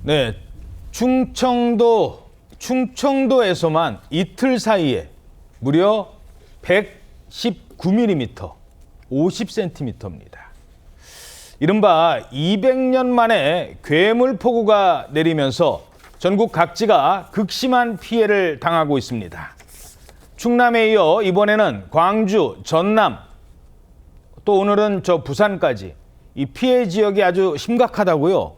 네, 충청도에서만 이틀 사이에 무려 119mm, 50cm입니다. 이른바 200년 만에 괴물폭우가 내리면서 전국 각지가 극심한 피해를 당하고 있습니다. 충남에 이어 이번에는 광주, 전남, 또 오늘은 부산까지 이 피해 지역이 아주 심각하다고요?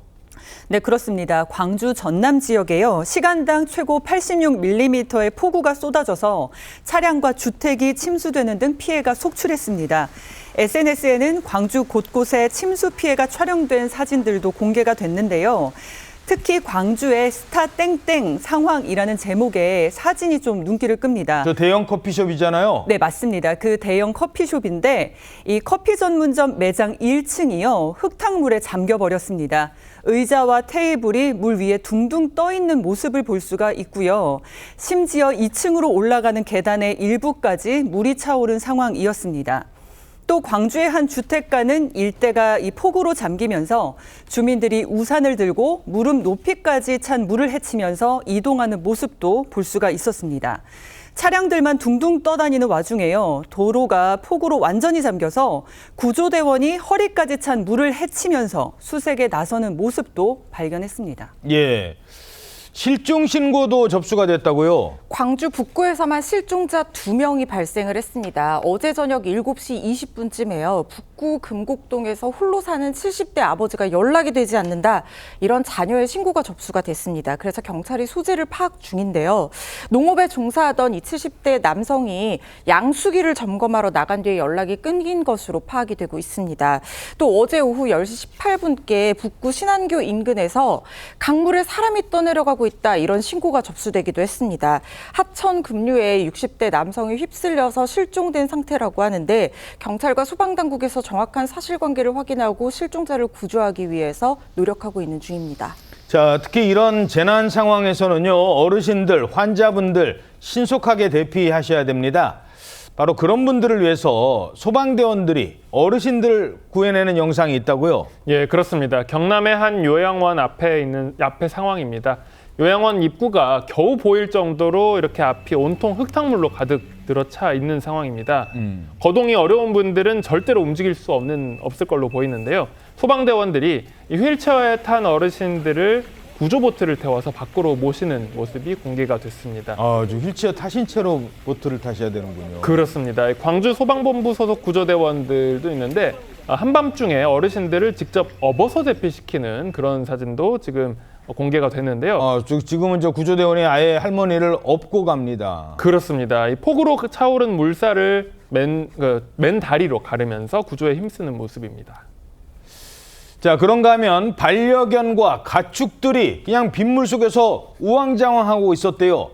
네, 그렇습니다. 광주 전남 지역에요. 시간당 최고 86mm의 폭우가 쏟아져서 차량과 주택이 침수되는 등 피해가 속출했습니다. SNS에는 광주 곳곳에 침수 피해가 촬영된 사진들도 공개가 됐는데요. 특히 광주의 스타 땡땡 상황이라는 제목의 사진이 좀 눈길을 끕니다. 저 대형 커피숍이잖아요. 네, 맞습니다. 그 대형 커피숍인데 이 커피 전문점 매장 1층이요. 흙탕물에 잠겨버렸습니다. 의자와 테이블이 물 위에 둥둥 떠 있는 모습을 볼 수가 있고요. 심지어 2층으로 올라가는 계단의 일부까지 물이 차오른 상황이었습니다. 또 광주의 한 주택가는 일대가 이 폭우로 잠기면서 주민들이 우산을 들고 무릎 높이까지 찬 물을 헤치면서 이동하는 모습도 볼 수가 있었습니다. 차량들만 둥둥 떠다니는 와중에요. 도로가 폭우로 완전히 잠겨서 구조대원이 허리까지 찬 물을 헤치면서 수색에 나서는 모습도 발견했습니다. 예. 실종 신고도 접수가 됐다고요? 광주 북구에서만 실종자 2명이 발생을 했습니다. 어제 저녁 7시 20분쯤에요. 북구 금곡동에서 홀로 사는 70대 아버지가 연락이 되지 않는다. 이런 자녀의 신고가 접수가 됐습니다. 그래서 경찰이 소재를 파악 중인데요. 농업에 종사하던 이 70대 남성이 양수기를 점검하러 나간 뒤에 연락이 끊긴 것으로 파악이 되고 있습니다. 또 어제 오후 10시 18분께 북구 신안교 인근에서 강물에 사람이 떠내려가고 있다. 이런 신고가 접수되기도 했습니다. 하천 급류에 60대 남성이 휩쓸려서 실종된 상태라고 하는데 경찰과 소방당국에서 정확한 사실관계를 확인하고 실종자를 구조하기 위해서 노력하고 있는 중입니다. 자, 특히 이런 재난 상황에서는요, 어르신들, 환자분들 신속하게 대피하셔야 됩니다. 바로 그런 분들을 위해서 소방대원들이 어르신들 구해내는 영상이 있다고요? 예, 그렇습니다. 경남의 한 요양원 앞에 상황입니다. 요양원 입구가 겨우 보일 정도로 이렇게 앞이 온통 흙탕물로 가득 들어차 있는 상황입니다. 거동이 어려운 분들은 절대로 움직일 수 없을 걸로 보이는데요. 소방대원들이 이 휠체어에 탄 어르신들을 구조보트를 태워서 밖으로 모시는 모습이 공개가 됐습니다. 아, 저 휠체어 타신 채로 보트를 타셔야 되는군요. 그렇습니다. 광주 소방본부 소속 구조대원들도 있는데 한밤중에 어르신들을 직접 업어서 대피시키는 그런 사진도 지금 공개가 됐는데요. 지금은 구조대원이 아예 할머니를 업고 갑니다. 그렇습니다. 이 폭우로 차오른 물살을 맨 다리로 가르면서 구조에 힘쓰는 모습입니다. 자, 그런가 하면 반려견과 가축들이 그냥 빗물 속에서 우왕좌왕하고 있었대요.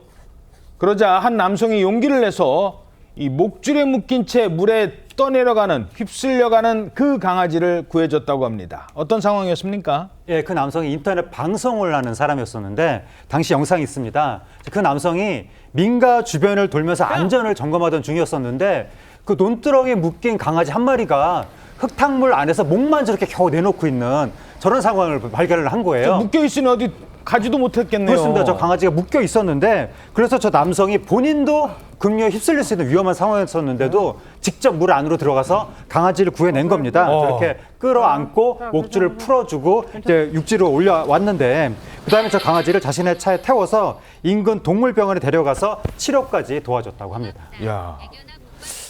그러자 한 남성이 용기를 내서 이 목줄에 묶인 채 물에 떠내려가는, 휩쓸려가는 그 강아지를 구해줬다고 합니다. 어떤 상황이었습니까? 예, 그 남성이 인터넷 방송을 하는 사람이었었는데 당시 영상이 있습니다. 그 남성이 민가 주변을 돌면서 안전을 점검하던 중이었었는데 그 논두렁에 묶인 강아지 한 마리가 흙탕물 안에서 목만 저렇게 겨우 내놓고 있는 저런 상황을 발견을 한 거예요. 묶여있으니 어디 가지도 못했겠네요. 그렇습니다. 저 강아지가 묶여 있었는데 그래서 저 남성이 본인도 급류에 휩쓸릴 수 있는 위험한 상황이었었는데도 직접 물 안으로 들어가서 강아지를 구해낸 겁니다. 저렇게 끌어안고 목줄을 풀어주고 이제 육지로 올려왔는데 그다음에 저 강아지를 자신의 차에 태워서 인근 동물병원에 데려가서 치료까지 도와줬다고 합니다. 야.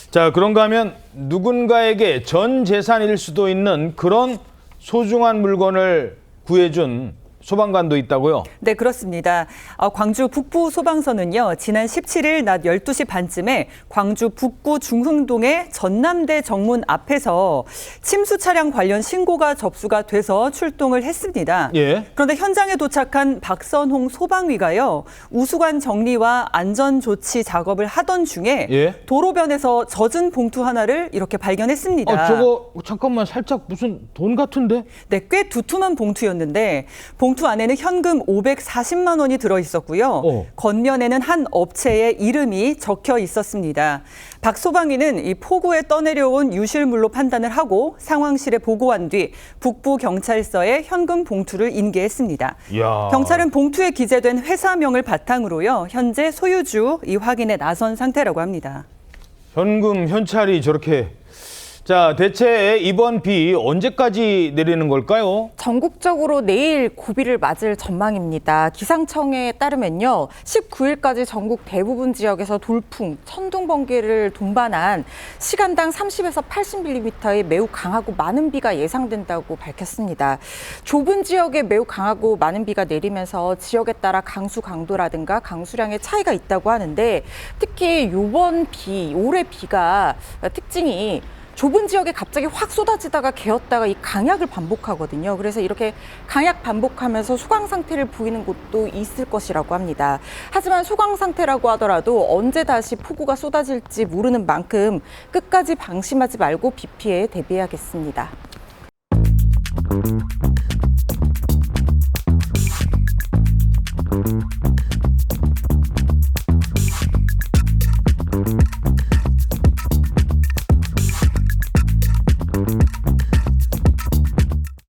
자, 그런가 하면 누군가에게 전 재산일 수도 있는 그런 소중한 물건을 구해준 소방관도 있다고요? 네, 그렇습니다. 광주 북부 소방서는요, 지난 17일 낮 12시 반쯤에 광주 북구 중흥동의 전남대 정문 앞에서 침수 차량 관련 신고가 접수가 돼서 출동을 했습니다. 예. 그런데 현장에 도착한 박선홍 소방위가요, 우수관 정리와 안전조치 작업을 하던 중에 예. 도로변에서 젖은 봉투 하나를 이렇게 발견했습니다. 저거 잠깐만 살짝 무슨 돈 같은데? 네, 꽤 두툼한 봉투였는데 봉투 안에는 현금 540만 원이 들어 있었고요. 겉면에는 한 업체의 이름이 적혀 있었습니다. 박 소방위는 이 포구에 떠내려온 유실물로 판단을 하고 상황실에 보고한 뒤 북부 경찰서에 현금 봉투를 인계했습니다. 이야. 경찰은 봉투에 기재된 회사명을 바탕으로요. 현재 소유주 이 확인에 나선 상태라고 합니다. 현금 현찰이 저렇게. 자, 대체 이번 비 언제까지 내리는 걸까요? 전국적으로 내일 고비를 맞을 전망입니다. 기상청에 따르면요. 19일까지 전국 대부분 지역에서 돌풍, 천둥, 번개를 동반한 시간당 30에서 80mm의 매우 강하고 많은 비가 예상된다고 밝혔습니다. 좁은 지역에 매우 강하고 많은 비가 내리면서 지역에 따라 강수 강도라든가 강수량의 차이가 있다고 하는데 특히 올해 비가 특징이 좁은 지역에 갑자기 확 쏟아지다가 개었다가 이 강약을 반복하거든요. 그래서 이렇게 강약 반복하면서 소강 상태를 보이는 곳도 있을 것이라고 합니다. 하지만 소강 상태라고 하더라도 언제 다시 폭우가 쏟아질지 모르는 만큼 끝까지 방심하지 말고 비 피해에 대비해야겠습니다.